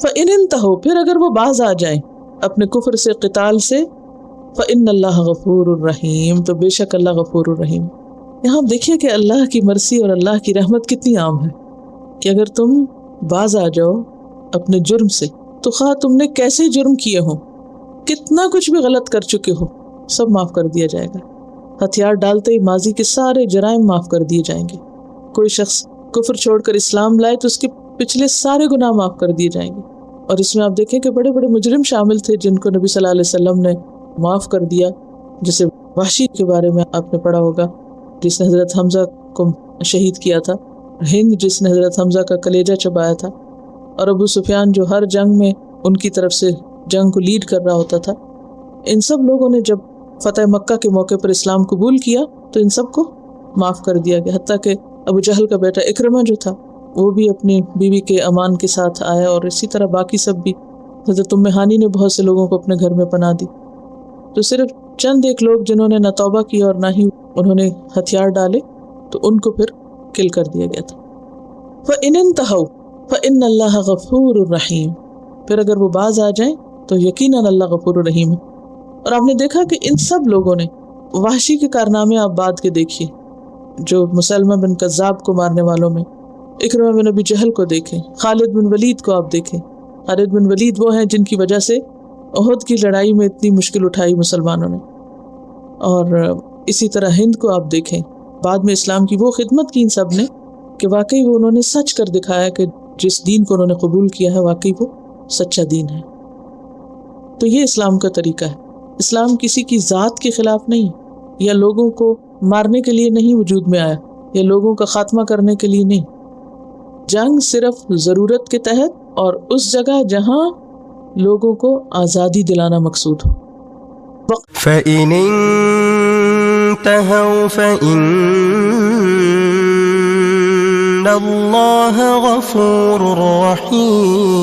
فَإِنِ انْتَهَوْا، پھر اگر وہ باز آ جائیں اپنے کفر سے، قتال سے، فَإِنَّ اللَّهَ غَفُورٌ رَحِيمٌ، تو بے شک اللہ غفور الرحیم۔ یہاں آپ دیکھیے کہ اللہ کی مرضی اور اللہ کی رحمت کتنی عام ہے کہ اگر تم باز آ جاؤ اپنے جرم سے، تو خواہ تم نے کیسے جرم کیے ہوں، کتنا کچھ بھی غلط کر چکے ہو، سب معاف کر دیا جائے گا۔ ہتھیار ڈالتے ہی ماضی کے سارے جرائم معاف کر دیے جائیں گے۔ کوئی شخص کفر چھوڑ کر اسلام لائے تو اس کے پچھلے سارے گناہ معاف کر دیے جائیں گے۔ اور اس میں آپ دیکھیں کہ بڑے بڑے مجرم شامل تھے جن کو نبی صلی اللہ علیہ وسلم نے معاف کر دیا، جیسے وحشی کے بارے میں آپ نے پڑھا ہوگا جس نے حضرت حمزہ کو شہید کیا تھا، ہند جس نے حضرت حمزہ کا کلیجہ چبایا تھا، اور ابو سفیان جو ہر جنگ میں ان کی طرف سے جنگ کو لیڈ کر رہا ہوتا تھا۔ ان سب لوگوں نے جب فتح مکہ کے موقع پر اسلام قبول کیا تو ان سب کو معاف کر دیا گیا، حتیٰ کہ ابو جہل کا بیٹا اکرمہ جو تھا وہ بھی اپنی بیوی کے امان کے ساتھ آیا، اور اسی طرح باقی سب بھی۔ حضرت ام ہانی نے بہت سے لوگوں کو اپنے گھر میں پناہ دی۔ تو صرف چند ایک لوگ جنہوں نے نہ توبہ کی اور نہ ہی انہوں نے ہتھیار ڈالے، تو ان کو پھر کل کر دیا گیا تھا۔ فَإِنِ انْتَهَوْا فَإِنَّ اللَّهَ غَفُورٌ رَحِيمٌ، پھر اگر وہ باز آ جائیں تو یقیناً اللہ غفور الرحیم ہے۔ اور آپ نے دیکھا کہ ان سب لوگوں نے وحشی کے کارنامے آپ بعد کے دیکھیے، جو مسلمہ بن کذاب کو مارنے والوں میں، اکرمہ بن ابی جہل کو دیکھیں، خالد بن ولید کو آپ دیکھیں۔ خالد بن ولید وہ ہیں جن کی وجہ سے احد کی لڑائی میں اتنی مشکل اٹھائی مسلمانوں نے، اور اسی طرح ہند کو آپ دیکھیں، بعد میں اسلام کی وہ خدمت کی ان سب نے کہ واقعی وہ انہوں نے سچ کر دکھایا کہ جس دین کو انہوں نے قبول کیا ہے واقعی وہ سچا دین ہے۔ تو یہ اسلام کا طریقہ ہے۔ اسلام کسی کی ذات کے خلاف نہیں، یا لوگوں کو مارنے کے لیے نہیں وجود میں آیا، یا لوگوں کا خاتمہ کرنے کے لیے نہیں۔ جنگ صرف ضرورت کے تحت اور اس جگہ جہاں لوگوں کو آزادی دلانا مقصود ہو۔ فَإِنِ انْتَهَوْا فَإِنَّ اللَّهَ غَفُورٌ رَحِيمٌ۔